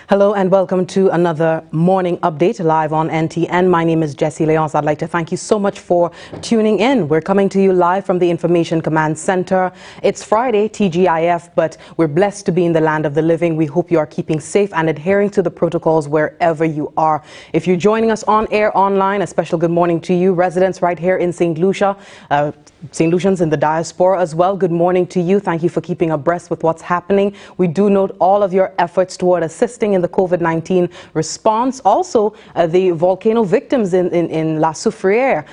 Hello and welcome to another morning update live on NTN. My name is Jessie Leonce. I'd like to thank you so much for tuning in. We're coming to you live from the Information Command Center. It's Friday, TGIF, but we're blessed to be in the land of the living. We hope you are keeping safe and adhering to the protocols wherever you are. If you're joining us on air online, a special good morning to you. Residents right here in St. Lucia, St. Lucians in the diaspora as well, good morning to you. Thank you for keeping abreast with what's happening. We do note all of your efforts toward assisting in the COVID-19 response. Also, the volcano victims in La Soufrière.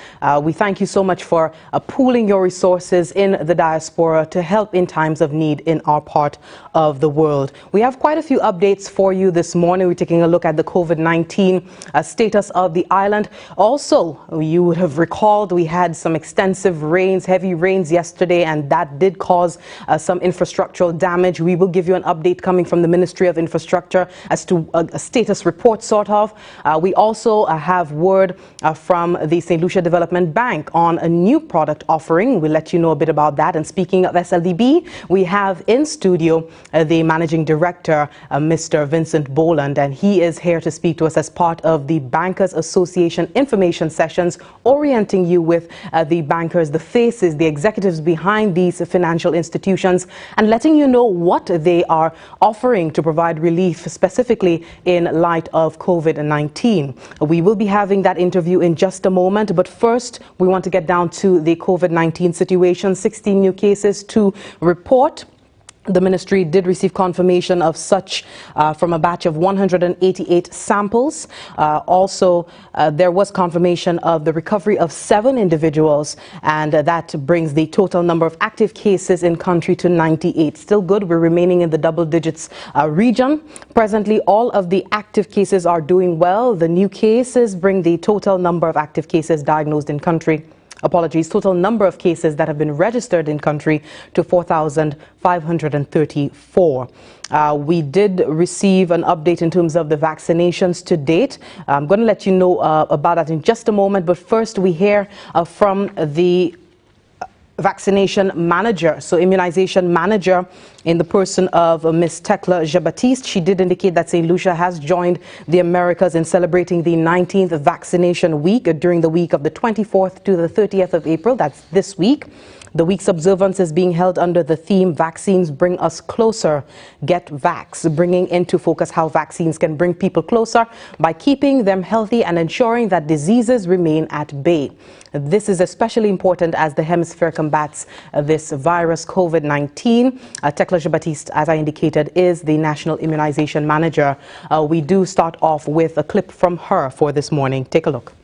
We thank you so much for pooling your resources in the diaspora to help in times of need in our part of the world. We have quite a few updates for you this morning. We're taking a look at the COVID-19 status of the island. Also, you would have recalled we had some extensive rains, heavy rains yesterday, and that did cause some infrastructural damage. We will give you an update coming from the Ministry of Infrastructure as to a status report, sort of. We also have word from the St. Lucia Development Bank on a new product offering. We'll let you know a bit about that. And speaking of SLDB, we have in studio the Managing Director, Mr. Vincent Boland, and he is here to speak to us as part of the Bankers Association information sessions, orienting you with the bankers, the faces, the executives behind these financial institutions, and letting you know what they are offering to provide relief, specifically in light of COVID-19. We will be having that interview in just a moment, but first we want to get down to the COVID-19 situation. 16 new cases to report. The ministry did receive confirmation of such from a batch of 188 samples. Also, there was confirmation of the recovery of 7 individuals, and that brings the total number of active cases in country to 98. Still good. We're remaining in the double digits region. Presently, all of the active cases are doing well. The new cases bring the total number of active cases diagnosed in country. Total number of cases that have been registered in country to 4,534. We did receive an update in terms of the vaccinations to date. I'm going to let you know about that in just a moment, but first we hear from the vaccination manager, so immunization manager, in the person of Ms. Tekla Jean-Baptiste. She did indicate that St. Lucia has joined the Americas in celebrating the 19th vaccination week during the week of the 24th to the 30th of April. That's this week. The week's observance is being held under the theme Vaccines Bring Us Closer, Get Vax, bringing into focus how vaccines can bring people closer by keeping them healthy and ensuring that diseases remain at bay. This is especially important as the hemisphere combats this virus, COVID-19. Tekla Jean-Baptiste, as I indicated, is the National Immunization Manager. We do start off with a clip from her for this morning. Take a look.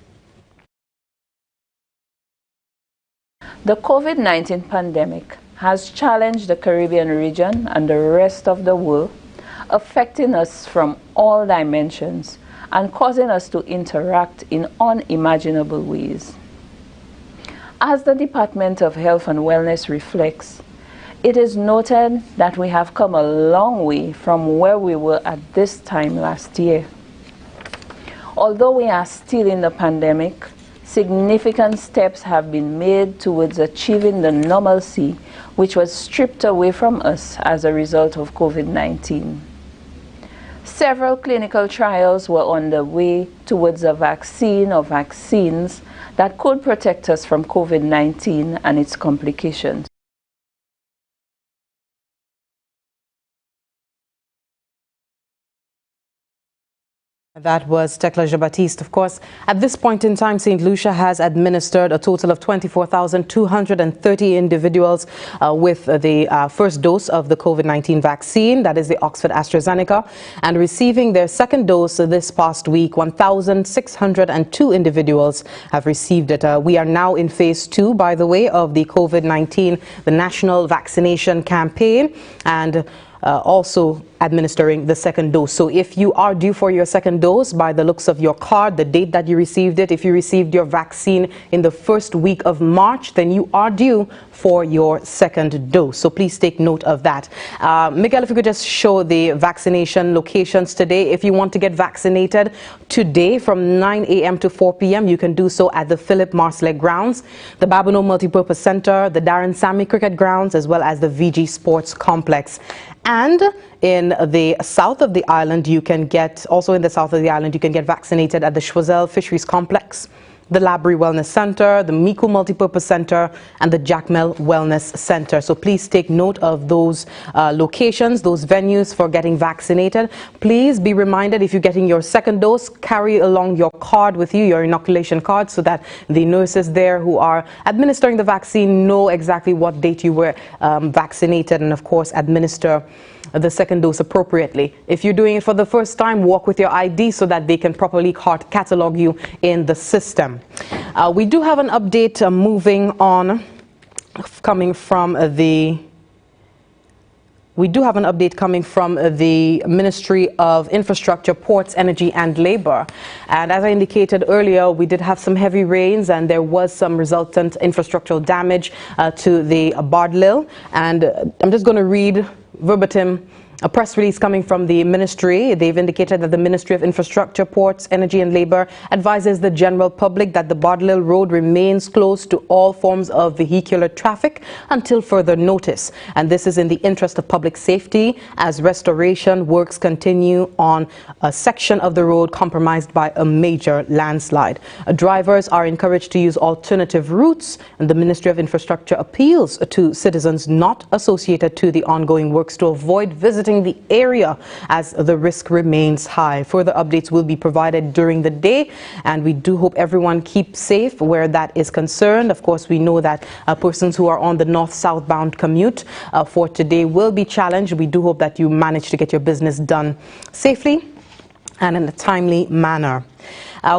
The COVID-19 pandemic has challenged the Caribbean region and the rest of the world, affecting us from all dimensions and causing us to interact in unimaginable ways. As the Department of Health and Wellness reflects, it is noted that we have come a long way from where we were at this time last year. Although we are still in the pandemic, significant steps have been made towards achieving the normalcy which was stripped away from us as a result of COVID-19. Several clinical trials were on the way towards a vaccine or vaccines that could protect us from COVID-19 and its complications. That was Tekla Jean-Baptiste. Of course, at this point in time, St. Lucia has administered a total of 24,230 individuals with the first dose of the COVID-19 vaccine, that is the Oxford AstraZeneca, and receiving their second dose this past week. 1,602 individuals have received it. We are now in phase 2, by the way, of the COVID-19, the national vaccination campaign, and also administering the second dose. So if you are due for your second dose, by the looks of your card, the date that you received it, if you received your vaccine in the first week of March, then you are due for your second dose. So please take note of that. Miguel, if you could just show the vaccination locations today. If you want to get vaccinated today from 9 a.m. to 4 p.m., you can do so at the Philip Marsleg grounds, the Babonneau Multipurpose Center, the Darren Sammy Cricket grounds, as well as the VG Sports Complex. And in the south of the island, you can get vaccinated at the Schwazel Fisheries Complex, the Labrie Wellness Center, the Miku Multipurpose Center, and the Jackmel Wellness Center. So please take note of those locations, those venues for getting vaccinated. Please be reminded, if you're getting your second dose, carry along your card with you, your inoculation card, so that the nurses there who are administering the vaccine know exactly what date you were vaccinated, and of course administer the second dose appropriately. If you're doing it for the first time, walk with your ID so that they can properly catalog you in the system. We do have an update moving on, coming from the Ministry of Infrastructure, Ports, Energy and Labor. And as I indicated earlier, we did have some heavy rains and there was some resultant infrastructural damage to the Bardlil. And I'm just going to read verbatim a press release coming from the ministry. They've indicated that the Ministry of Infrastructure, Ports, Energy and Labor advises the general public that the Bardlil Road remains closed to all forms of vehicular traffic until further notice. And this is in the interest of public safety as restoration works continue on a section of the road compromised by a major landslide. Drivers are encouraged to use alternative routes, and the Ministry of Infrastructure appeals to citizens not associated to the ongoing works to avoid visiting the area as the risk remains high. Further updates will be provided during the day, and we do hope everyone keeps safe where that is concerned. Of course, we know that persons who are on the north-south bound commute for today will be challenged. We do hope that you manage to get your business done safely and in a timely manner.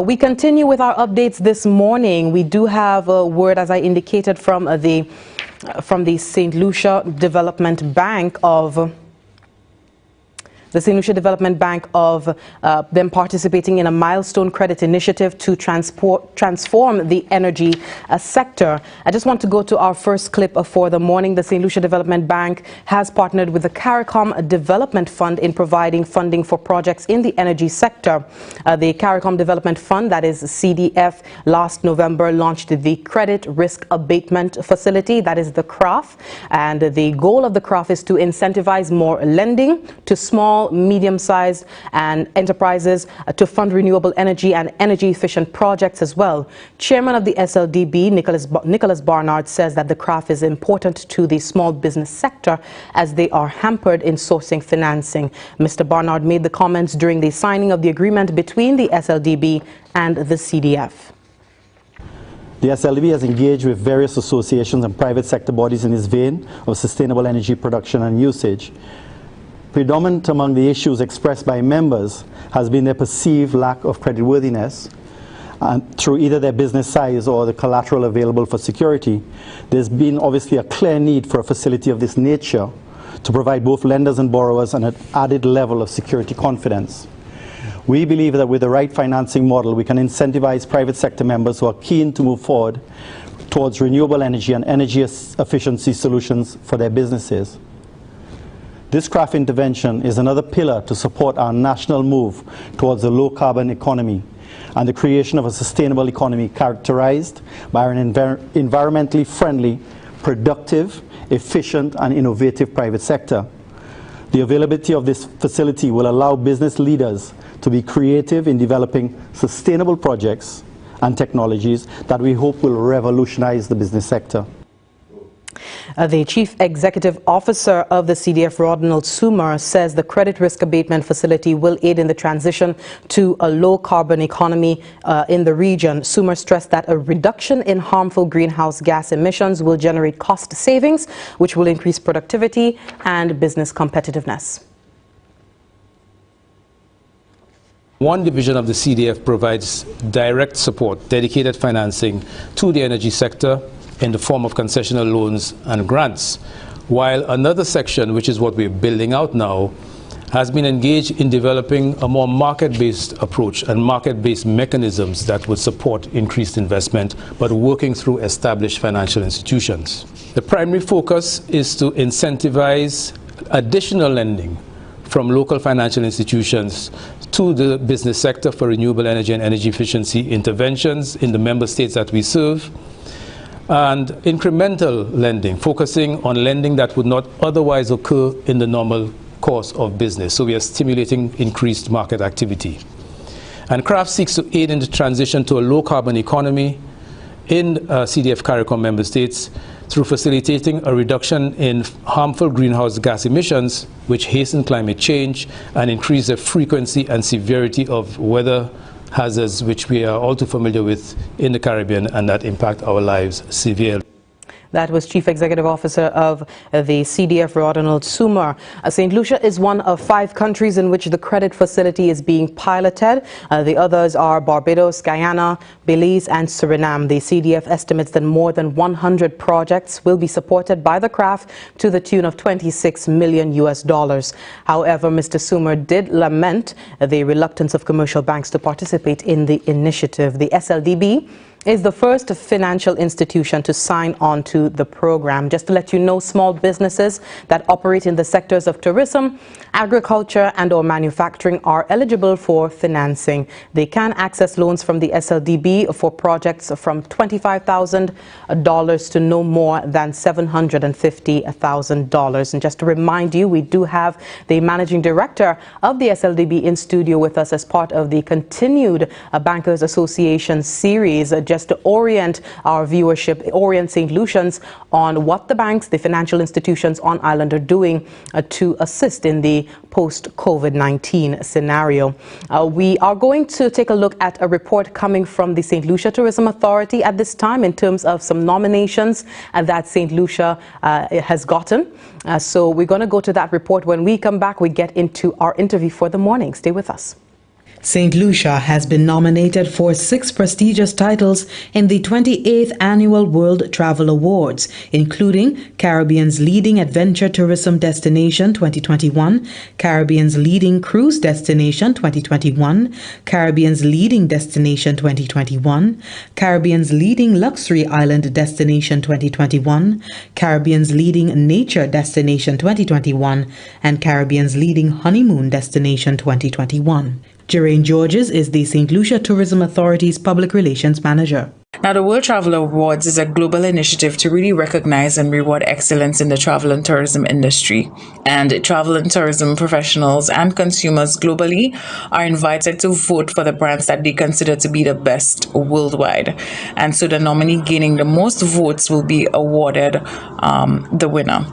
We continue with our updates this morning. We do have a word, as I indicated, from the St. Lucia Development Bank of them participating in a milestone credit initiative to transform the energy sector. I just want to go to our first clip for the morning. The St. Lucia Development Bank has partnered with the CARICOM Development Fund in providing funding for projects in the energy sector. The CARICOM Development Fund, that is CDF, last November launched the Credit Risk Abatement Facility, that is the CRAF. And the goal of the CRAF is to incentivize more lending to small, medium-sized and enterprises to fund renewable energy and energy-efficient projects as well. Chairman of the SLDB, Nicholas Barnard, says that the CRAF is important to the small business sector as they are hampered in sourcing financing. Mr. Barnard made the comments during the signing of the agreement between the SLDB and the CDF. The SLDB has engaged with various associations and private sector bodies in this vein of sustainable energy production and usage. Predominant among the issues expressed by members has been their perceived lack of creditworthiness through either their business size or the collateral available for security. There's been obviously a clear need for a facility of this nature to provide both lenders and borrowers an added level of security confidence. We believe that with the right financing model, we can incentivize private sector members who are keen to move forward towards renewable energy and energy efficiency solutions for their businesses. This CRAF intervention is another pillar to support our national move towards a low-carbon economy and the creation of a sustainable economy characterized by an environmentally friendly, productive, efficient and innovative private sector. The availability of this facility will allow business leaders to be creative in developing sustainable projects and technologies that we hope will revolutionize the business sector. The Chief Executive Officer of the CDF, Rodnald Sumer, says the credit risk abatement facility will aid in the transition to a low-carbon economy in the region. Sumer stressed that a reduction in harmful greenhouse gas emissions will generate cost savings, which will increase productivity and business competitiveness. One division of the CDF provides direct support, dedicated financing to the energy sector in the form of concessional loans and grants, while another section, which is what we're building out now, has been engaged in developing a more market-based approach and market-based mechanisms that would support increased investment, but working through established financial institutions. The primary focus is to incentivize additional lending from local financial institutions to the business sector for renewable energy and energy efficiency interventions in the member states that we serve, and incremental lending, focusing on lending that would not otherwise occur in the normal course of business. So we are stimulating increased market activity. And CRAFT seeks to aid in the transition to a low-carbon economy in CDF CARICOM member states through facilitating a reduction in harmful greenhouse gas emissions, which hasten climate change and increase the frequency and severity of weather hazards, which we are all too familiar with in the Caribbean and that impact our lives severely. That was Chief Executive Officer of the CDF, Ronald Sumer. St. Lucia is one of 5 countries in which the credit facility is being piloted. The others are Barbados, Guyana, Belize and Suriname. The CDF estimates that more than 100 projects will be supported by the CRAFT to the tune of $26 million. However, Mr. Sumer did lament the reluctance of commercial banks to participate in the initiative. The SLDB is the first financial institution to sign on to the program. Just to let you know, small businesses that operate in the sectors of tourism, agriculture and or manufacturing are eligible for financing. They can access loans from the SLDB for projects from $25,000 to no more than $750,000. And just to remind you, we do have the managing director of the SLDB in studio with us as part of the continued Bankers Association series, just to orient our viewership, orient St. Lucians on what the banks, the financial institutions on island are doing to assist in the post-COVID-19 scenario. We are going to take a look at a report coming from the St. Lucia Tourism Authority at this time in terms of some nominations that St. Lucia has gotten. So we're going to go to that report. When we come back, we get into our interview for the morning. Stay with us. St. Lucia has been nominated for 6 prestigious titles in the 28th Annual World Travel Awards, including Caribbean's Leading Adventure Tourism Destination 2021, Caribbean's Leading Cruise Destination 2021, Caribbean's Leading Destination 2021, Caribbean's Leading Luxury Island Destination 2021, Caribbean's Leading Nature Destination 2021, and Caribbean's Leading Honeymoon Destination 2021. Geraint Georges is the St. Lucia Tourism Authority's Public Relations Manager. Now, the World Travel Awards is a global initiative to really recognize and reward excellence in the travel and tourism industry. And travel and tourism professionals and consumers globally are invited to vote for the brands that they consider to be the best worldwide. And so the nominee gaining the most votes will be awarded the winner.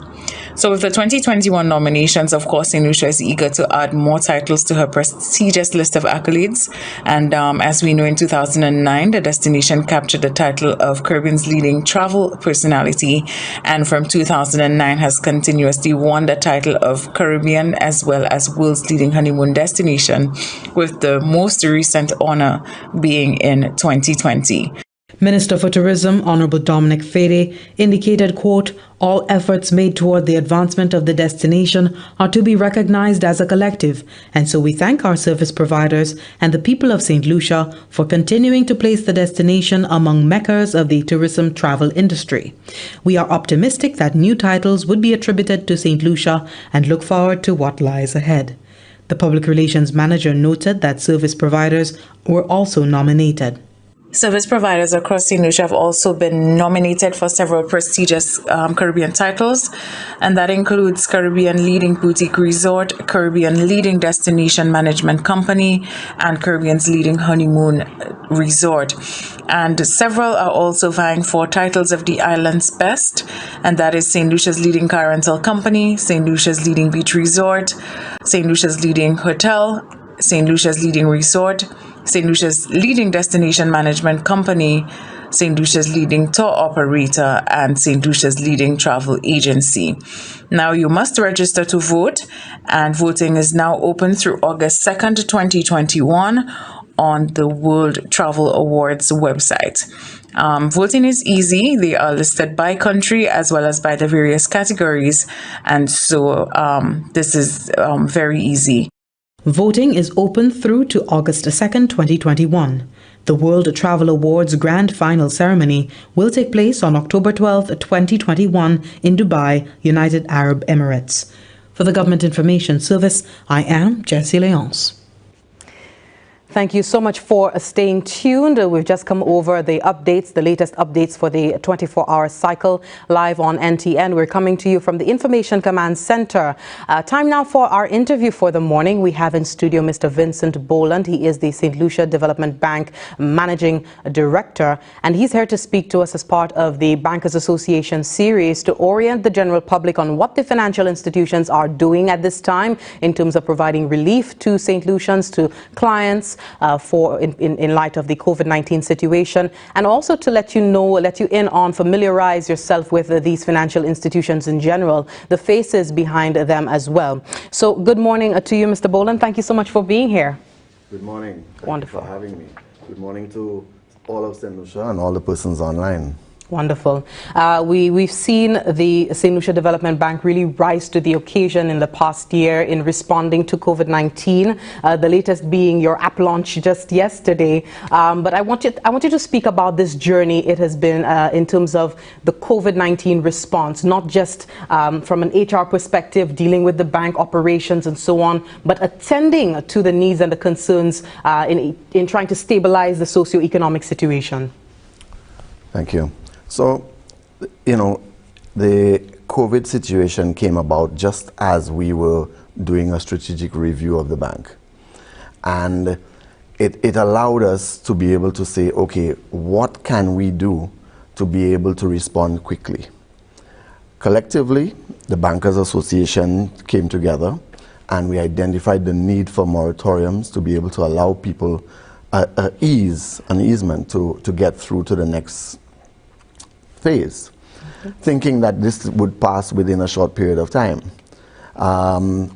So with the 2021 nominations, of course, St. Lucia is eager to add more titles to her prestigious list of accolades. And as we know, in 2009, the destination captured the title of Caribbean's Leading Travel Personality, and from 2009 has continuously won the title of Caribbean as well as World's Leading Honeymoon Destination, with the most recent honor being in 2020. Minister for Tourism, Honorable Dominic Fede, indicated, quote, all efforts made toward the advancement of the destination are to be recognized as a collective, and so we thank our service providers and the people of St. Lucia for continuing to place the destination among meccas of the tourism travel industry. We are optimistic that new titles would be attributed to St. Lucia and look forward to what lies ahead. The Public Relations Manager noted that service providers were also nominated. Service providers across St. Lucia have also been nominated for several prestigious Caribbean titles, and that includes Caribbean Leading Boutique Resort, Caribbean Leading Destination Management Company, and Caribbean's Leading Honeymoon Resort. And several are also vying for titles of the island's best, and that is St. Lucia's Leading Car Rental Company, St. Lucia's Leading Beach Resort, St. Lucia's Leading Hotel, St. Lucia's Leading Resort, St. Lucia's Leading Destination Management Company, St. Lucia's Leading Tour Operator, and St. Lucia's Leading Travel Agency. Now, you must register to vote, and voting is now open through August 2nd, 2021 on the World Travel Awards website. Voting is easy. They are listed by country as well as by the various categories, and so this is very easy. Voting is open through to August 2nd, 2021. The World Travel Awards Grand Final Ceremony will take place on October 12th, 2021 in Dubai, United Arab Emirates. For the Government Information Service, I am Jessie Leonce. Thank you so much for staying tuned. We've just come over the updates, the latest updates for the 24-hour cycle live on NTN. We're coming to you from the Information Command Center. Time now for our interview for the morning. We have in studio Mr. Vincent Boland. He is the St. Lucia Development Bank Managing Director, and he's here to speak to us as part of the Bankers Association series to orient the general public on what the financial institutions are doing at this time in terms of providing relief to St. Lucians, to clients, in light of the COVID-19 situation, and also to let you in on, familiarize yourself with these financial institutions in general, the faces behind them as well. So good morning to you, Mr. Boland. Thank you so much for being here. Good morning. Wonderful. Thank you for having me. Good morning to all of St. Lucia and all the persons online. Wonderful. We've seen the St. Lucia Development Bank really rise to the occasion in the past year in responding to COVID-19, the latest being your app launch just yesterday. But I want you to speak about this journey it has been in terms of the COVID-19 response, not just from an HR perspective, dealing with the bank operations and so on, but attending to the needs and the concerns in trying to stabilize the socioeconomic situation. Thank you. So, you know, the COVID situation came about just as we were doing a strategic review of the bank. And it allowed us to be able to say, okay, what can we do to be able to respond quickly? Collectively, the Bankers Association came together and we identified the need for moratoriums to be able to allow people an easement to get through to the next phase, thinking that this would pass within a short period of time.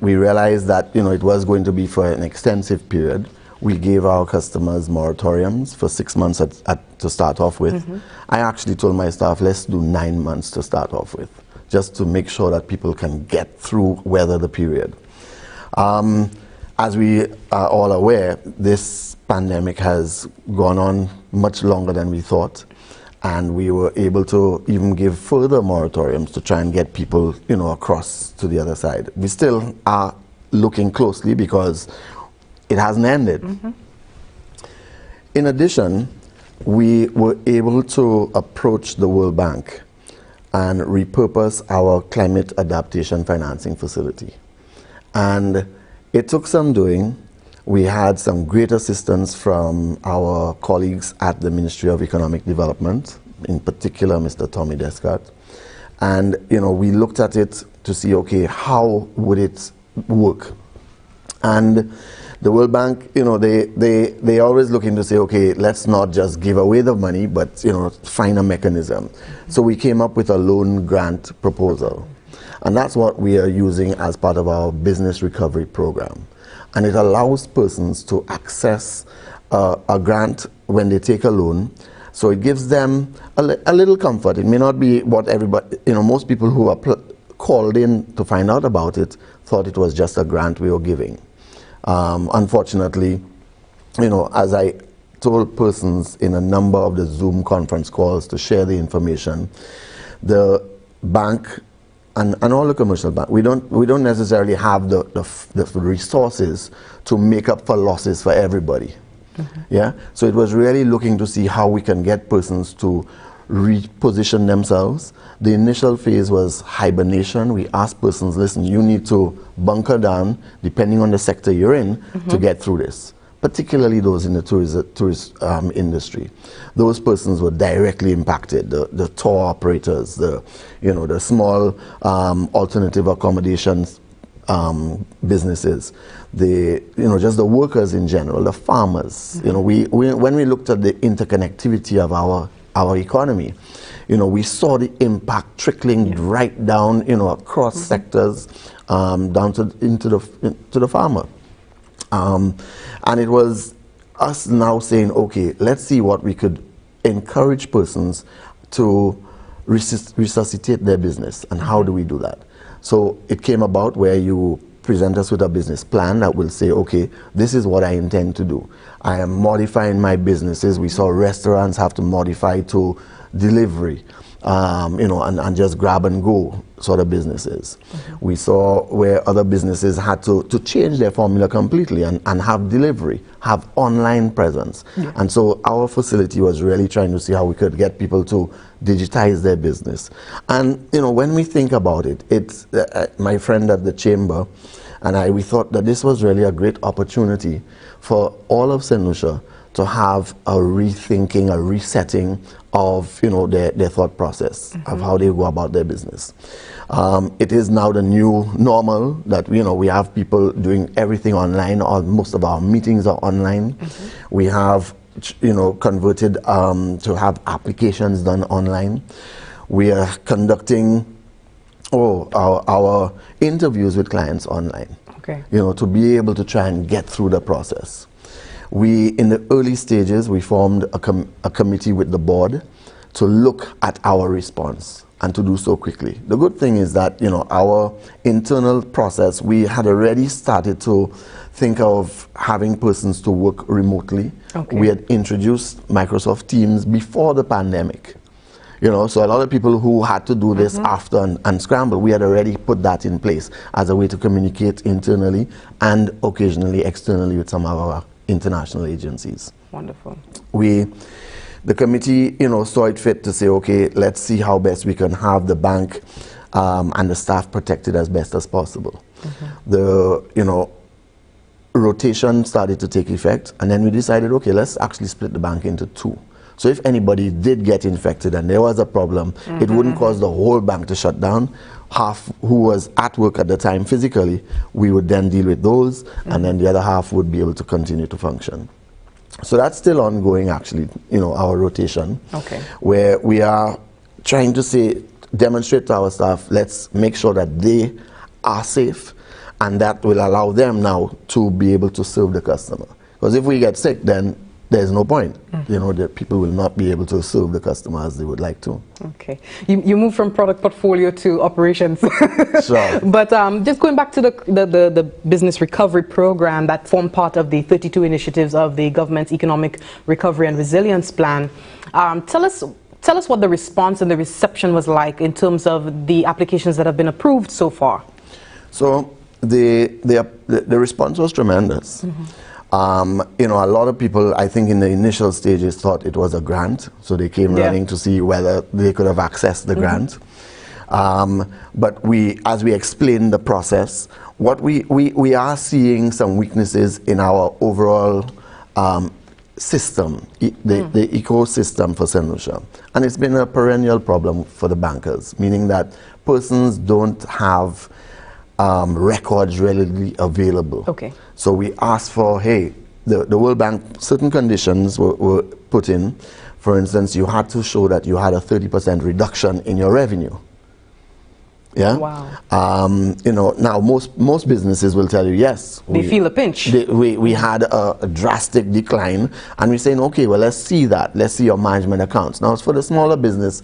We realized that it was going to be for an extensive period. We gave our customers moratoriums for 6 months to start off with. I actually told my staff, let's do 9 months to start off with, just to make sure that people can get through, weather the period. As we are all aware, this pandemic has gone on much longer than we thought. And we were able to even give further moratoriums to try and get people, across to the other side. We still are looking closely because it hasn't ended. In addition, we were able to approach the World Bank and repurpose our climate adaptation financing facility. And it took some doing. We had some great assistance from our colleagues at the Ministry of Economic Development, in particular Mr. Tommy Descart. And we looked at it to see, okay, how would it work? And the World Bank, they always looking to say, okay, let's not just give away the money, but find a mechanism. So we came up with a loan grant proposal. And that's what we are using as part of our business recovery program. And it allows persons to access a grant when they take a loan. So it gives them a little comfort. It may not be what everybody, most people who are called in to find out about it thought it was just a grant we were giving. Unfortunately, as I told persons in a number of the Zoom conference calls to share the information, the bank and all the commercial banks, we don't necessarily have the resources to make up for losses for everybody. Yeah, so it was really looking to see how we can get persons to reposition themselves. The initial phase was hibernation. We asked persons, listen, you need to bunker down, depending on the sector you're in, to get through this. Particularly those in the tourist industry. Those persons were directly impacted. The tour operators, the small alternative accommodations businesses, just the workers in general, the farmers. When we looked at the interconnectivity of our economy, we saw the impact trickling right down, across sectors, down to the farmer. And it was us now saying, okay, let's see what we could encourage persons to resuscitate their business, and how do we do that? So it came about where you present us with a business plan that will say, okay, this is what I intend to do. I am modifying my businesses. We saw restaurants have to modify to delivery, and just grab and go. sort of businesses. We saw where other businesses had to change their formula completely and have delivery, have online presence. And so our facility was really trying to see how we could get people to digitize their business. And you know, when we think about it, it's my friend at the chamber and we thought that this was really a great opportunity for all of St. Lucia to have a rethinking, a resetting of, you know, their thought process of how they go about their business. It is now the new normal that, you know, we have people doing everything online, or most of our meetings are online. We have, you know, converted to have applications done online. We are conducting our interviews with clients online, you know, to be able to try and get through the process. We, in the early stages, we formed a committee with the board to look at our response and to do so quickly. The good thing is that, you know, our internal process, we had already started to think of having persons to work remotely. We had introduced Microsoft Teams before the pandemic. You know, so a lot of people who had to do this after and scramble, we had already put that in place as a way to communicate internally and occasionally externally with some of our international agencies. Wonderful. The committee, you know, saw it fit to say, okay, let's see how best we can have the bank and the staff protected as best as possible. The, you know, rotation started to take effect, and then we decided, okay, let's actually split the bank into two. So if anybody did get infected and there was a problem, it wouldn't cause the whole bank to shut down. Half who was at work at the time physically, we would then deal with those, and then the other half would be able to continue to function. So that's still ongoing, actually, you know, our rotation, where we are trying to say, demonstrate to our staff, let's make sure that they are safe, and that will allow them now to be able to serve the customer. Because if we get sick, then there's no point. You know, the people will not be able to serve the customer as they would like to. Okay. You move from product portfolio to operations. Sure. But just going back to the business recovery program that formed part of the 32 initiatives of the government's economic recovery and resilience plan, tell us what the response and the reception was like in terms of the applications that have been approved so far. So the response was tremendous. You know, a lot of people, I think in the initial stages, thought it was a grant, so they came running to see whether they could have accessed the grant. But as we explained the process, what we are seeing some weaknesses in our overall system, the ecosystem for St. Lucia. And it's been a perennial problem for the bankers, meaning that persons don't have records readily available. So we asked for, hey, the World Bank, certain conditions were put in. For instance, you had to show that you had a 30% reduction in your revenue. Yeah. Wow. You know, now most businesses will tell you yes. They feel a pinch. We had a drastic decline, and we're saying, okay, well, let's see that. Let's see your management accounts. Now, for the smaller business,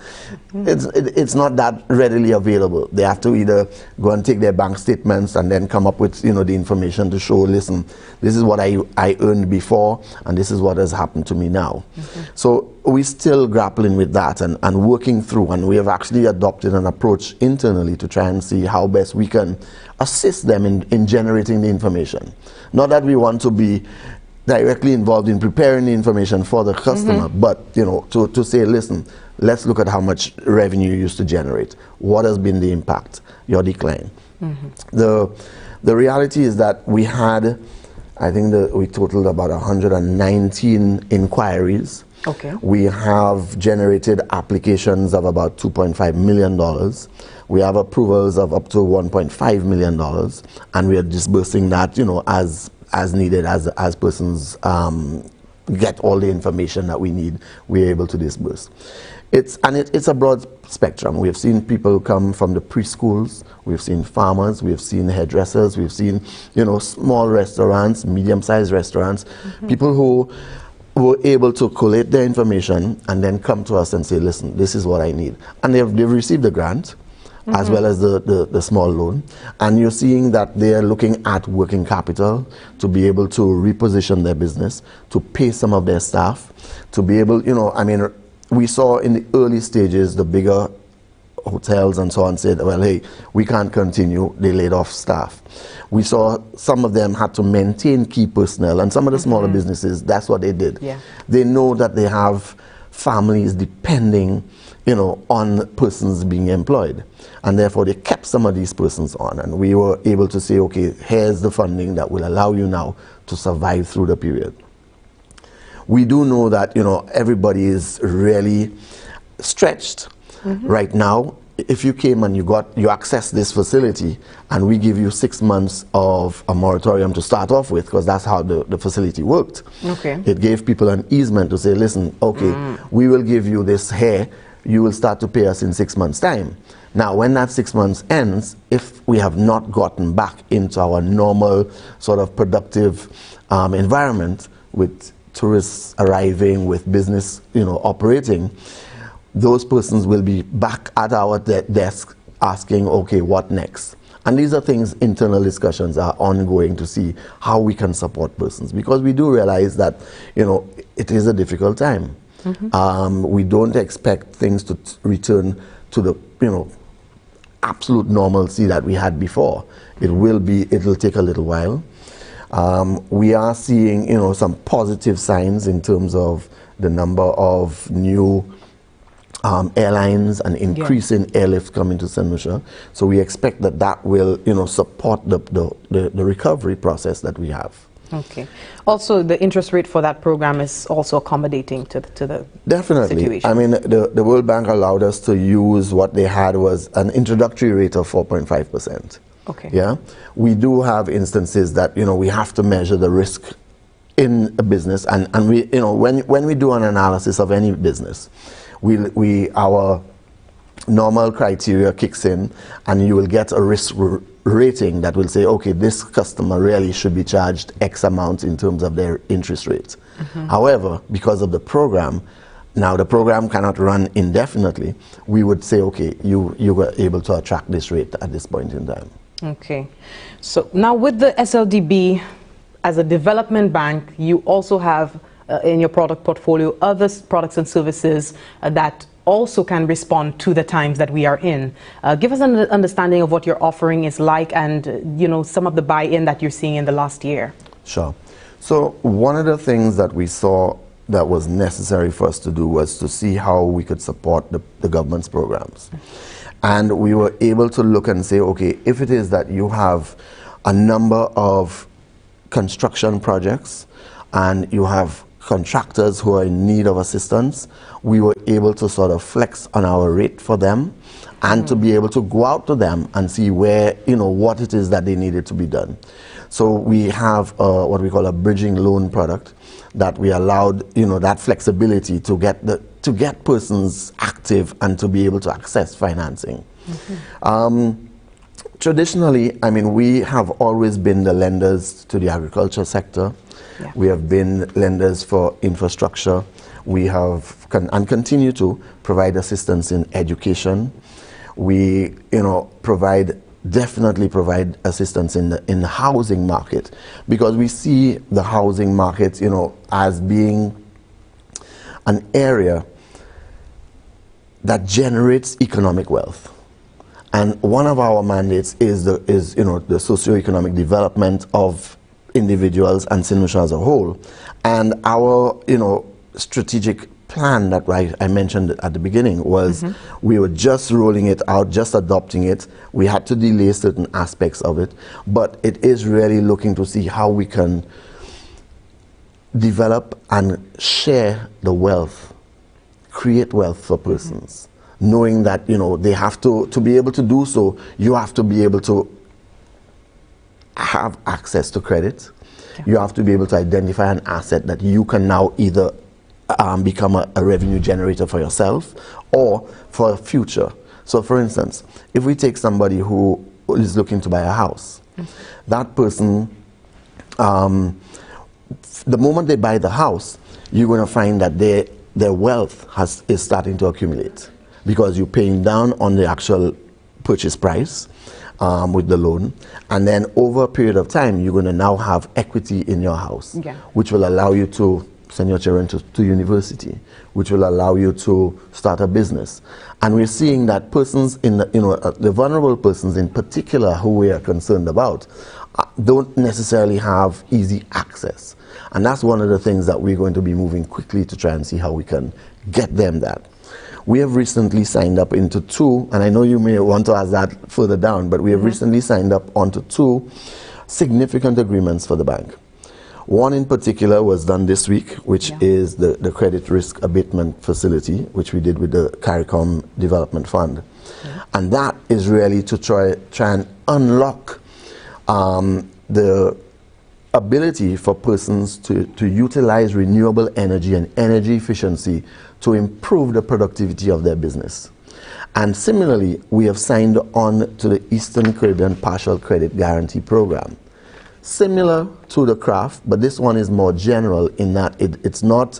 it's not that readily available. They have to either go and take their bank statements and then come up with, you know, the information to show, listen, this is what I earned before, and this is what has happened to me now. So we're still grappling with that and working through, and we have actually adopted an approach internally to try and see how best we can assist them in generating the information. Not that we want to be directly involved in preparing the information for the customer, but, you know, to say, listen, let's look at how much revenue you used to generate. What has been the impact, your decline? The reality is that we had, I think we totaled about 119 inquiries. We have generated applications of about $2.5 million. We have approvals of up to $1.5 million, and we are disbursing that, you know, as needed, as persons get all the information that we need, we're able to disburse. It's a broad spectrum. We have seen people come from the preschools, we've seen farmers, we've seen hairdressers, we've seen, you know, small restaurants, medium-sized restaurants, people who were able to collate their information and then come to us and say, listen, this is what I need. And they've received the grant as well as the small loan. And you're seeing that they're looking at working capital to be able to reposition their business, to pay some of their staff, to be able, you know, I mean, we saw in the early stages the bigger hotels and so on said, well, hey, we can't continue. They laid off staff. We saw some of them had to maintain key personnel, and some of the smaller businesses, that's what they did. Yeah. They know that they have families depending, on persons being employed, and therefore they kept some of these persons on, and we were able to say, okay, here's the funding that will allow you now to survive through the period. We do know that, everybody is really stretched right now. If you came and you accessed this facility and we give you 6 months of a moratorium to start off with, because that's how the facility worked. Okay. It gave people an easement to say, listen, okay, we will give you this here, you will start to pay us in 6 months' time. Now, when that 6 months ends, if we have not gotten back into our normal sort of productive environment with tourists arriving, with business, operating, those persons will be back at our desk asking, okay, what next? And these are things, internal discussions are ongoing to see how we can support persons, because we do realize that, it is a difficult time. We don't expect things to return to the, absolute normalcy that we had before. It'll take a little while. We are seeing, some positive signs in terms of the number of new airlines and increase in airlift coming to St. Lucia. So we expect that will, support the recovery process that we have. Okay. Also, the interest rate for that program is also accommodating to the Definitely. situation. I mean, the World Bank allowed us to use what they had was an introductory rate of 4.5%. Okay. Yeah. We do have instances that, we have to measure the risk in a business, and we, when we do an analysis of any business, our normal criteria kicks in, and you will get a risk rating that will say, okay, this customer really should be charged X amount in terms of their interest rate. However, because of the program, now the program cannot run indefinitely, we would say, okay, you were able to attract this rate at this point in time. Okay. So now with the SLDB as a development bank, you also have in your product portfolio other products and services that also can respond to the times that we are in. Give us an understanding of what your offering is like, and some of the buy-in that you're seeing in the last year. Sure. So one of the things that we saw that was necessary for us to do was to see how we could support the government's programs. And we were able to look and say, okay, if it is that you have a number of construction projects and you have contractors who are in need of assistance, we were able to sort of flex on our rate for them and to be able to go out to them and see where, what it is that they needed to be done. So we have what we call a bridging loan product that we allowed, that flexibility to get persons active and to be able to access financing. Traditionally, I mean, we have always been the lenders to the agriculture sector. Yeah. We have been lenders for infrastructure. We have and continue to provide assistance in education. We, definitely provide assistance in the housing market, because we see the housing market, as being an area that generates economic wealth. And one of our mandates is the socioeconomic development of individuals and St. Lucia as a whole. And our, strategic plan that I mentioned at the beginning was we were just rolling it out, just adopting it. We had to delay certain aspects of it, but it is really looking to see how we can develop and share the wealth, create wealth for persons, knowing that, they have to be able to do so, you have to be able to have access to credit. Yeah. You have to be able to identify an asset that you can now either become a revenue generator for yourself or for a future. So for instance, if we take somebody who is looking to buy a house, that person, the moment they buy the house, you're going to find that their wealth is starting to accumulate, because you're paying down on the actual purchase price with the loan, and then over a period of time you're going to now have equity in your house, which will allow you to send your children to university, which will allow you to start a business. And we're seeing that persons in the, the vulnerable persons in particular who we are concerned about don't necessarily have easy access. And that's one of the things that we're going to be moving quickly to try and see how we can get them that. We have recently signed up into 2, and I know you may want to ask that further down, but we have recently signed up onto 2 significant agreements for the bank. One in particular was done this week, which is the credit risk abatement facility, which we did with the CARICOM Development Fund. And that is really to try and unlock the ability for persons to utilize renewable energy and energy efficiency to improve the productivity of their business. And similarly, we have signed on to the Eastern Caribbean Partial Credit Guarantee Program. Similar to the CRAF, but this one is more general in that it's not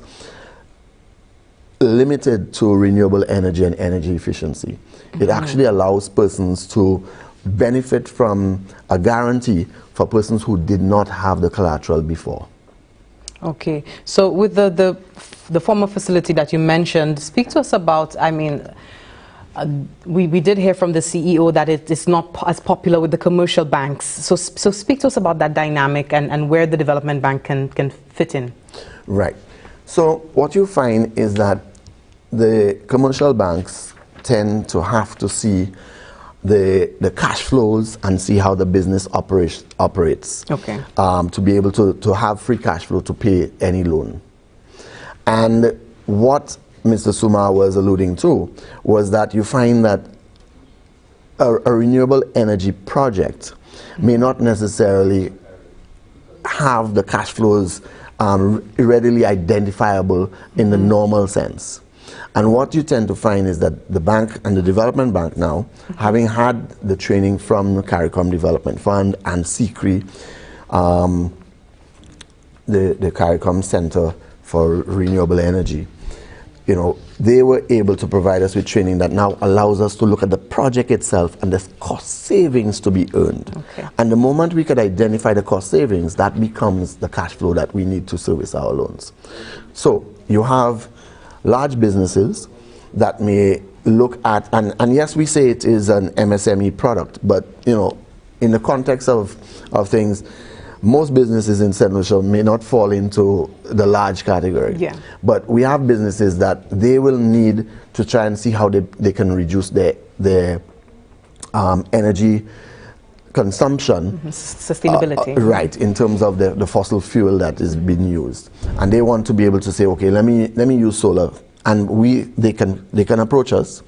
limited to renewable energy and energy efficiency. It actually allows persons to benefit from a guarantee for persons who did not have the collateral before. Okay. So with the former facility that you mentioned, speak to us about, I mean, we did hear from the CEO that it is not as popular with the commercial banks. So speak to us about that dynamic and where the development bank can fit in. Right. So what you find is that the commercial banks tend to have to see the cash flows and see how the business operates. Okay. To be able to have free cash flow to pay any loan. And what Mr. Suma was alluding to was that you find that a renewable energy project may not necessarily have the cash flows readily identifiable in the normal sense. And what you tend to find is that the bank and the development bank now, having had the training from the CARICOM Development Fund and CCRI, the CARICOM Center for Renewable Energy, you know, they were able to provide us with training that now allows us to look at the project itself and the cost savings to be earned. Okay. And the moment we could identify the cost savings, that becomes the cash flow that we need to service our loans. So you have large businesses that may look at, and yes, we say it is an MSME product, but you know, in the context of things, most businesses in St. Lucia may not fall into the large category. Yeah. But we have businesses that they will need to try and see how they can reduce their energy consumption. Sustainability. Right, in terms of the fossil fuel that is being used. And they want to be able to say, okay, let me use solar. And they can approach us.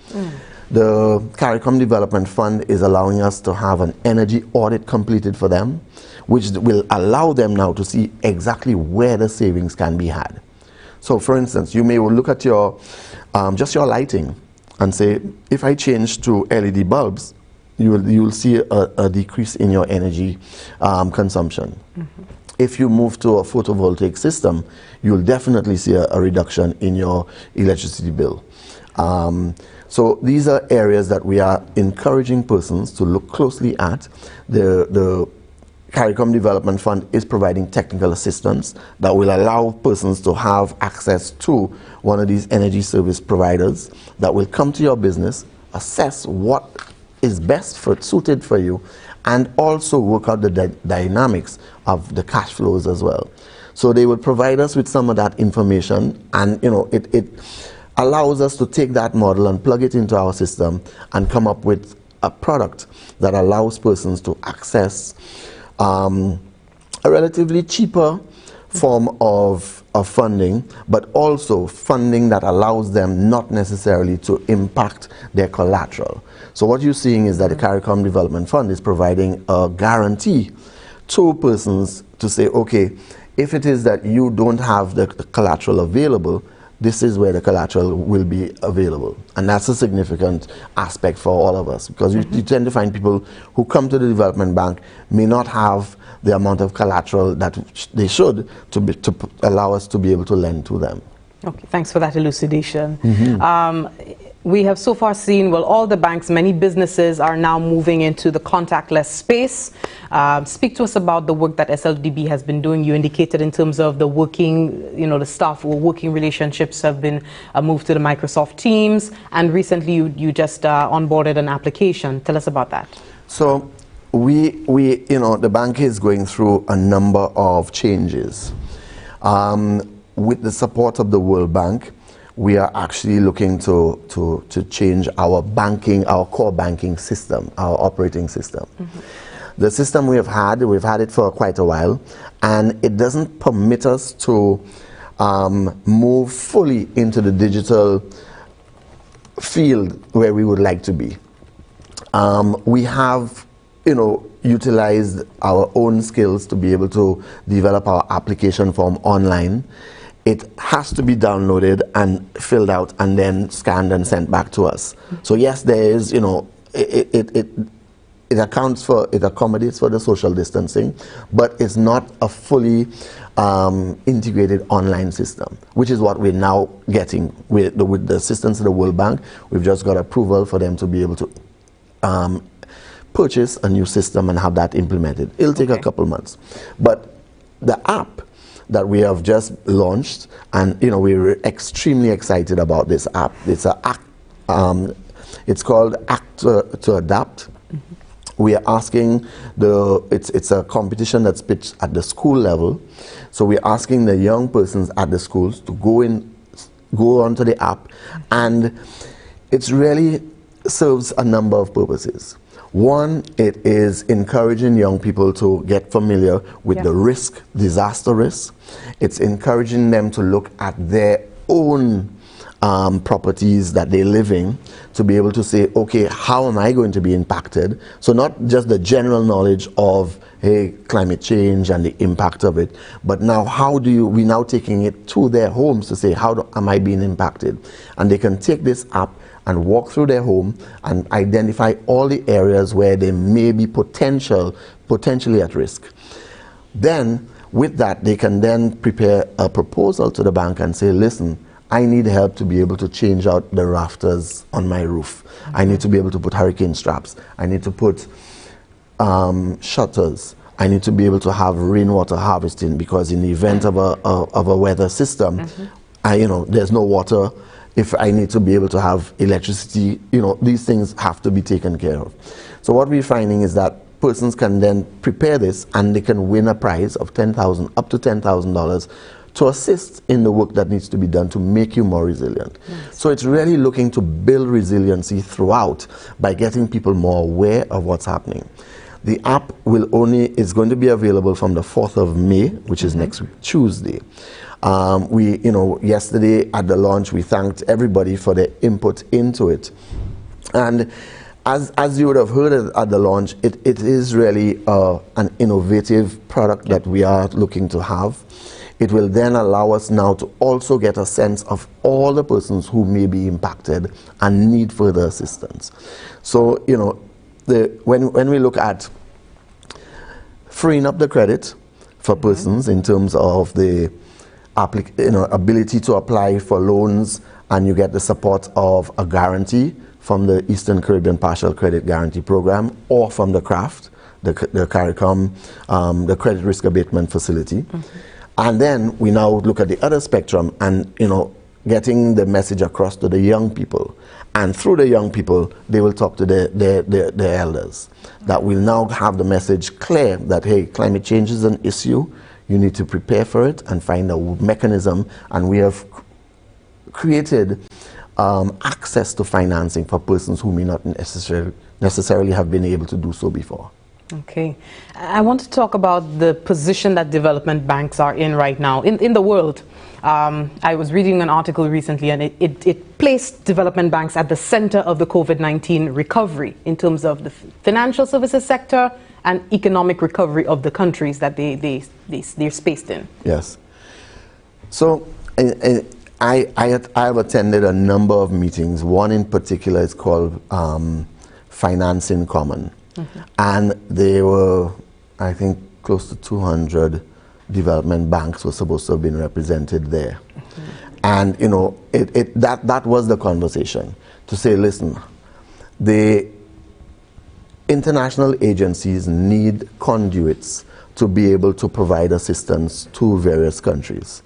The CARICOM Development Fund is allowing us to have an energy audit completed for them, which will allow them now to see exactly where the savings can be had. So for instance, you may look at your just your lighting and say, if I change to LED bulbs, you will see a decrease in your energy consumption. If you move to a photovoltaic system, you'll definitely see a reduction in your electricity bill. So these are areas that we are encouraging persons to look closely at. The CARICOM Development Fund is providing technical assistance that will allow persons to have access to one of these energy service providers that will come to your business, assess what is best suited for you, and also work out the dynamics of the cash flows as well. So they will provide us with some of that information, and you know, it allows us to take that model and plug it into our system and come up with a product that allows persons to access a relatively cheaper form of funding, but also funding that allows them not necessarily to impact their collateral. So what you're seeing is that the CARICOM Development Fund is providing a guarantee to persons to say, okay, if it is that you don't have the collateral available, this is where the collateral will be available. And that's a significant aspect for all of us, because you tend to find people who come to the development bank may not have the amount of collateral that they should to allow us to be able to lend to them. Okay, thanks for that elucidation. we have so far seen, well, all the banks, many businesses are now moving into the contactless space. Speak to us about the work that SLDB has been doing. You indicated in terms of the working, the staff or working relationships have been moved to the Microsoft Teams, and recently you just onboarded an application. Tell us about that. So the bank is going through a number of changes. With the support of the World Bank, we are actually looking to change our core banking system, our operating system. Mm-hmm. The system we've had it for quite a while, and it doesn't permit us to move fully into the digital field where we would like to be. We have, utilized our own skills to be able to develop our application form online. It has to be downloaded and filled out and then scanned and sent back to us. So yes, there is, it accommodates for the social distancing, but it's not a fully integrated online system, which is what we're now getting with the assistance of the World Bank. We've just got approval for them to be able to purchase a new system and have that implemented. It'll take a couple months. But the app that we have just launched, and we're extremely excited about this app. It's called Act to Adapt. Mm-hmm. We are asking it's a competition that's pitched at the school level. So we're asking the young persons at the schools to go onto the app, and it really serves a number of purposes. One, it is encouraging young people to get familiar with the risk, disaster risk. It's encouraging them to look at their own properties that they live in, to be able to say, okay, how am I going to be impacted? So not just the general knowledge of, hey, climate change and the impact of it, but now we're now taking it to their homes to say, am I being impacted? And they can take this app and walk through their home and identify all the areas where they may be potentially at risk. Then, with that, they can then prepare a proposal to the bank and say, listen, I need help to be able to change out the rafters on my roof. Mm-hmm. I need to be able to put hurricane straps. I need to put shutters. I need to be able to have rainwater harvesting, because in the event of a weather system, mm-hmm. There's no water. If I need to be able to have electricity, these things have to be taken care of. So what we're finding is that persons can then prepare this, and they can win a prize of up to $10,000 to assist in the work that needs to be done to make you more resilient. Nice. So it's really looking to build resiliency throughout by getting people more aware of what's happening. The app is going to be available from the 4th of May, which is next week, Tuesday. Yesterday at the launch, we thanked everybody for their input into it. And as you would have heard at the launch, it is really an innovative product that we are looking to have. It will then allow us now to also get a sense of all the persons who may be impacted and need further assistance. So, when we look at freeing up the credit for persons in terms of the ability to apply for loans, and you get the support of a guarantee from the Eastern Caribbean Partial Credit Guarantee Program, or from the CRAFT, the CARICOM, the Credit Risk Abatement Facility. Mm-hmm. And then we now look at the other spectrum and, getting the message across to the young people. And through the young people, they will talk to their elders. That will now have the message clear that, hey, climate change is an issue. You need to prepare for it and find a mechanism. And we have created access to financing for persons who may not necessarily have been able to do so before. Okay. I want to talk about the position that development banks are in right now in the world. I was reading an article recently, and it placed development banks at the center of the COVID-19 recovery in terms of the financial services sector and economic recovery of the countries that they're spaced in. Yes. So I have attended a number of meetings. One in particular is called Finance in Common. Mm-hmm. And there were, I think, close to 200 development banks were supposed to have been represented there. Mm-hmm. And, that was the conversation, to say, listen, the international agencies need conduits to be able to provide assistance to various countries.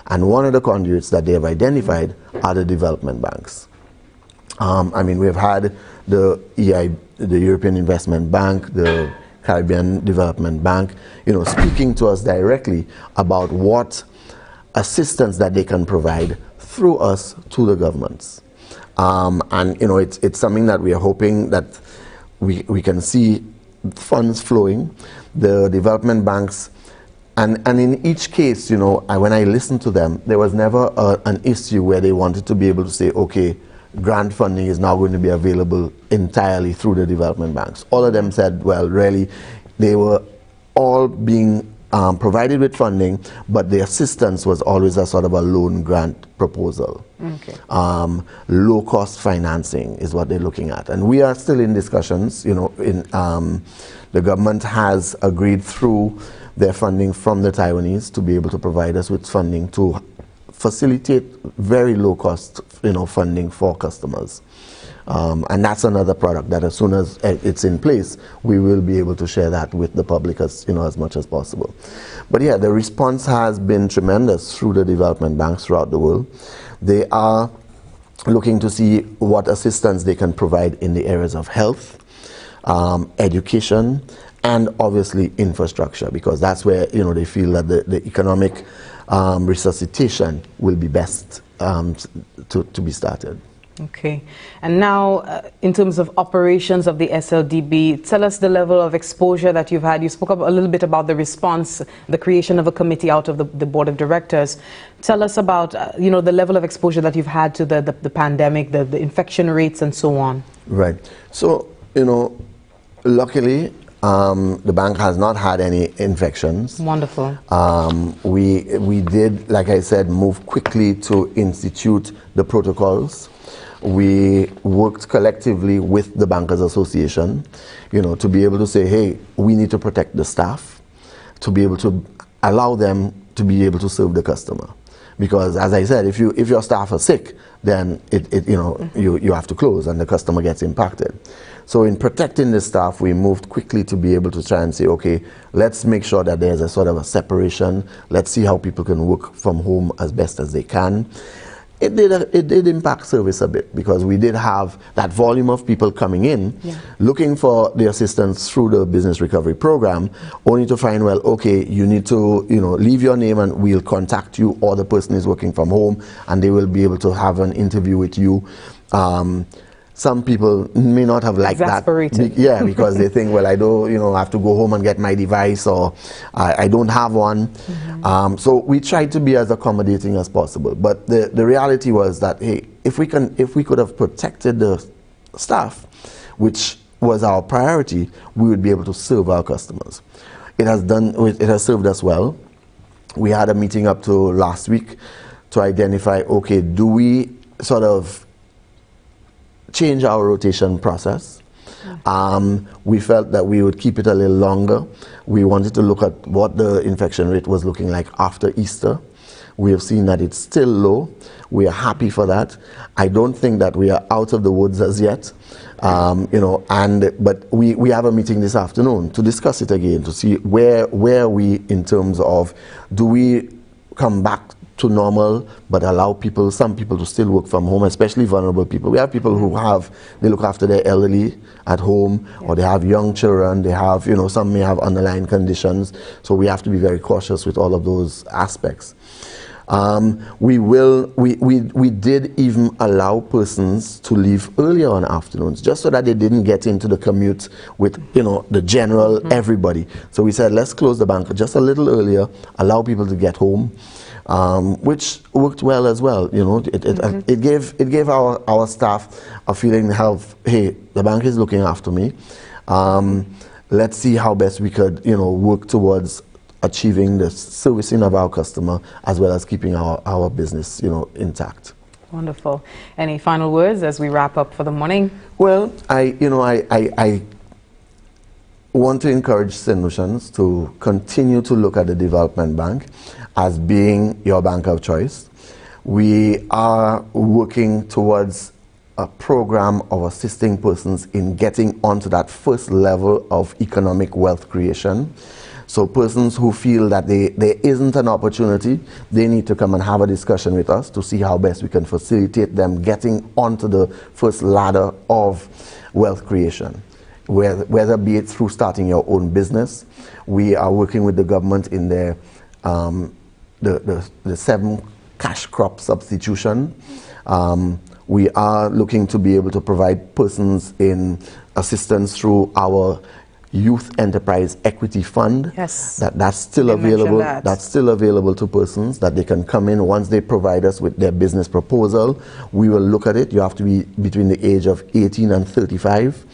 And one of the conduits that they have identified are the development banks. I mean, we've had the the European Investment Bank, the Caribbean Development Bank, speaking to us directly about what assistance that they can provide through us to the governments. And it's something that we are hoping that we can see funds flowing. The development banks, and in each case, when I listened to them, there was never an issue where they wanted to be able to say, okay, grant funding is now going to be available entirely through the development banks. All of them said, well, really, they were all being provided with funding, but the assistance was always a sort of a loan grant proposal. Okay. Low-cost financing is what they're looking at. And we are still in discussions. The government has agreed through their funding from the Taiwanese to be able to provide us with funding to facilitate very low-cost funding for customers. And that's another product that as soon as it's in place, we will be able to share that with the public as much as possible. But yeah, the response has been tremendous through the development banks throughout the world. They are looking to see what assistance they can provide in the areas of health, education, and obviously infrastructure, because that's where they feel that the economic resuscitation will be best to be started. Okay. And now, in terms of operations of the SLDB, tell us the level of exposure that you've had. You spoke a little bit about the response, the creation of a committee out of the board of directors. Tell us about, the level of exposure that you've had to the pandemic, the infection rates, and so on. Right. So, luckily, the bank has not had any infections. Wonderful. We did, like I said, move quickly to institute the protocols. We worked collectively with the Bankers Association, to be able to say, hey, we need to protect the staff, to be able to allow them to be able to serve the customer. Because as I said, if your staff are sick, then you have to close and the customer gets impacted. So in protecting the staff, we moved quickly to be able to try and say, okay, let's make sure that there's a sort of a separation. Let's see how people can work from home as best as they can. It did impact service a bit, because we did have that volume of people coming in, looking for the assistance through the business recovery program, only to find, well, okay, you need to leave your name and we'll contact you, or the person is working from home and they will be able to have an interview with you. Some people may not have liked that. Yeah, because they think, well, I don't, have to go home and get my device, or I don't have one. Mm-hmm. So we tried to be as accommodating as possible. But the reality was that, hey, if we could have protected the staff, which was our priority, we would be able to serve our customers. It has served us well. We had a meeting up to last week to identify, okay, do we sort of change our rotation process? We felt that we would keep it a little longer. We wanted to look at what the infection rate was looking like after Easter. We have seen that it's still low. We are happy for that. I don't think that we are out of the woods as yet. But we have a meeting this afternoon to discuss it again, to see where we in terms of, do we come back to normal, but allow some people to still work from home, especially vulnerable people. We have people who they look after their elderly at home, or they have young children, they have, some may have underlying conditions. So we have to be very cautious with all of those aspects. We did even allow persons to leave earlier on afternoons, just so that they didn't get into the commute with, the general everybody. So we said, let's close the bank just a little earlier, allow people to get home. Which worked well as well. It gave our staff a feeling of, hey, the bank is looking after me. Let's see how best we could, work towards achieving the servicing of our customer, as well as keeping our business, intact. Wonderful. Any final words as we wrap up for the morning? Well, I want to encourage St. Lucians to continue to look at the development bank as being your bank of choice. We are working towards a program of assisting persons in getting onto that first level of economic wealth creation. So persons who feel that there isn't an opportunity, they need to come and have a discussion with us to see how best we can facilitate them getting onto the first ladder of wealth creation, whether be it through starting your own business. We are working with the government in their the 7 cash crop substitution. We are looking to be able to provide persons in assistance through our Youth Enterprise Equity Fund. Yes. That's still available. That's still available to persons that they can come in once they provide us with their business proposal. We will look at it. You have to be between the age of 18 and 35.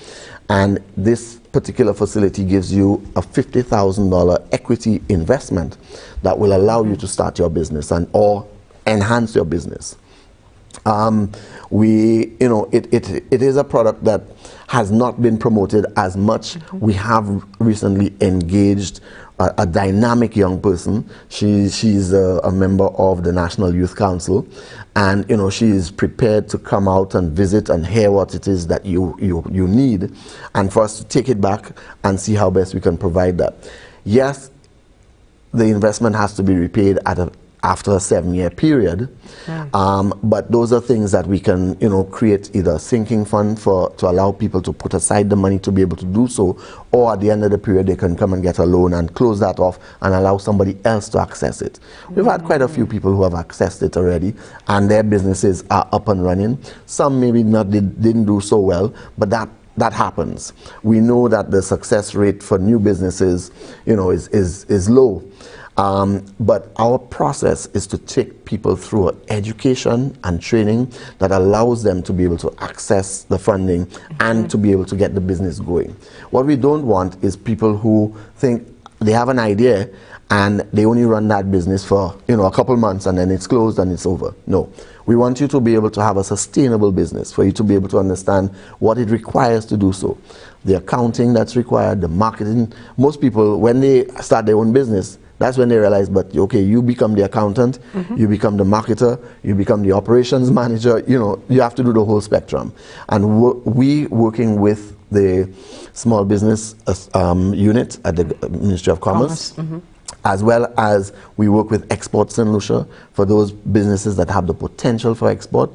And this particular facility gives you a $50,000 equity investment that will allow you to start your business or enhance your business. It is a product that has not been promoted as much. We have recently engaged a dynamic young person. She's a member of the National Youth Council, and she is prepared to come out and visit and hear what it is that you need, and for us to take it back and see how best we can provide that. Yes, the investment has to be repaid after a 7-year period, but those are things that we can create either a sinking fund to allow people to put aside the money to be able to do so, or at the end of the period they can come and get a loan and close that off and allow somebody else to access it. We've had quite a few people who have accessed it already and their businesses are up and running. Some maybe didn't do so well, but that happens. We know that the success rate for new businesses is low. But our process is to take people through education and training that allows them to be able to access the funding and to be able to get the business going. What we don't want is people who think they have an idea and they only run that business for a couple months and then it's closed and it's over. No. We want you to be able to have a sustainable business, for you to be able to understand what it requires to do so. The accounting that's required, the marketing. Most people, when they start their own business, that's when they realize, but okay, you become the accountant, you become the marketer, you become the operations manager, you have to do the whole spectrum. And we working with the small business unit at the Ministry of Commerce, as well as we work with Exports in Lucia for those businesses that have the potential for export.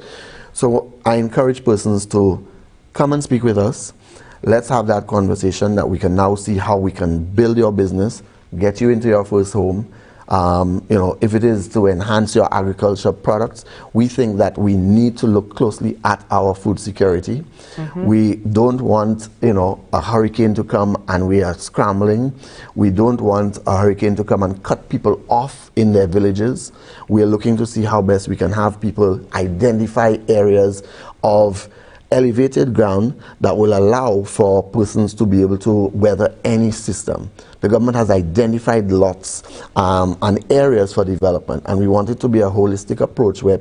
So I encourage persons to come and speak with us. Let's have that conversation that we can now see how we can build your business, get you into your first home. If it is to enhance your agriculture products, we think that we need to look closely at our food security. We don't want, a hurricane to come and we are scrambling. We don't want a hurricane to come and cut people off in their villages. We are looking to see how best we can have people identify areas of elevated ground that will allow for persons to be able to weather any system. The government has identified lots and areas for development, and we want it to be a holistic approach where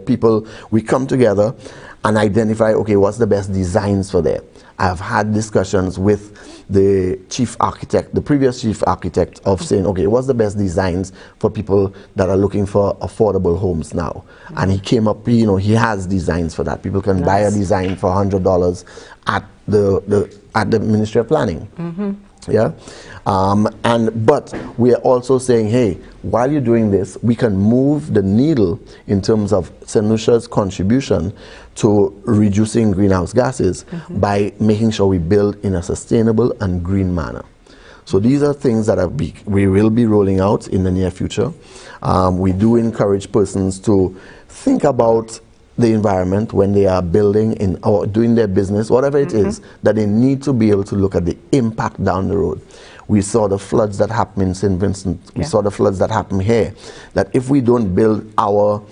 we come together and identify, okay, what's the best designs for there. I've had discussions with the chief architect, the previous chief architect, of saying, okay, what's the best designs for people that are looking for affordable homes now? And he came up, he has designs for that. People can buy a design for $100 at the Ministry of Planning. Yeah, but we are also saying, hey, while you're doing this, we can move the needle in terms of St. Lucia's contribution to reducing greenhouse gases by making sure we build in a sustainable and green manner. So these are things that we will be rolling out in the near future. We do encourage persons to think about the environment when they are building or doing their business, whatever it is, that they need to be able to look at the impact down the road. We saw the floods that happened in St. Vincent. We saw the floods that happen here. That if we don't build our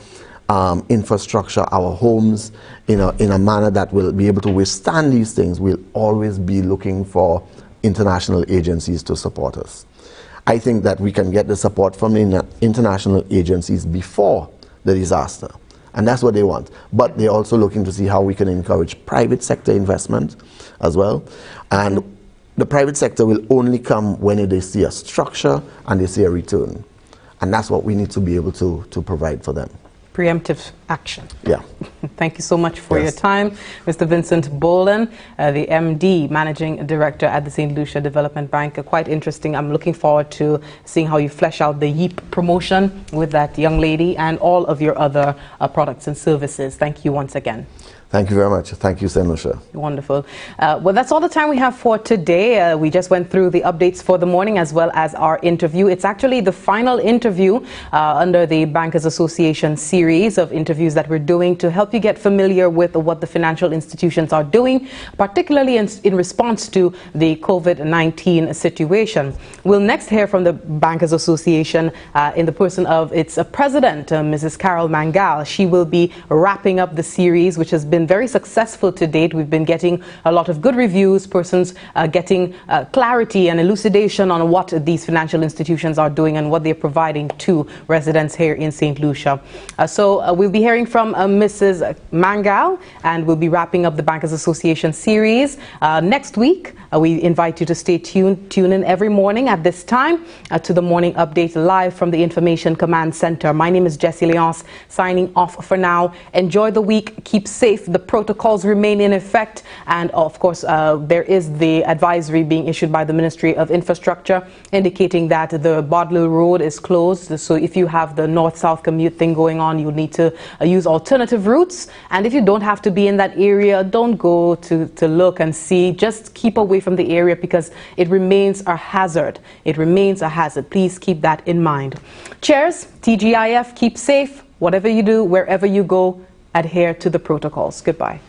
infrastructure, our homes in a manner that will be able to withstand these things, we'll always be looking for international agencies to support us. I think that we can get the support from the international agencies before the disaster. And that's what they want. But they're also looking to see how we can encourage private sector investment as well. And the private sector will only come when they see a structure and they see a return. And that's what we need to be able to provide for them. preemptive action. Yeah. Thank you so much for your time. Mr. Vincent Boland, the MD, Managing Director at the St. Lucia Development Bank. Quite interesting. I'm looking forward to seeing how you flesh out the YEEP promotion with that young lady and all of your other products and services. Thank you once again. Thank you very much. Thank you, St. Lucia. Wonderful. Well, that's all the time we have for today. We just went through the updates for the morning as well as our interview. It's actually the final interview under the Bankers Association series of interviews that we're doing to help you get familiar with what the financial institutions are doing, particularly in response to the COVID-19 situation. We'll next hear from the Bankers Association in the person of its president, Mrs. Carol Mangal. She will be wrapping up the series, which has been very successful to date. We've been getting a lot of good reviews, persons getting clarity and elucidation on what these financial institutions are doing and what they're providing to residents here in St. Lucia. So we'll be hearing from Mrs. Mangal, and we'll be wrapping up the Bankers Association series. Next week, we invite you to stay tuned. Tune in every morning at this time to the morning update live from the Information Command Center. My name is Jessie Leonce, signing off for now. Enjoy the week. Keep safe. The protocols remain in effect, and of course there is the advisory being issued by the Ministry of Infrastructure indicating that the Bodley Road is closed. So if you have the north-south commute thing going on, you'll need to use alternative routes, and if you don't have to be in that area, don't go to look and see. Just keep away from the area because it remains a hazard. It remains a hazard. Please keep that in mind. Cheers. TGIF. Keep safe. Whatever you do, wherever you go, adhere to the protocols. Goodbye.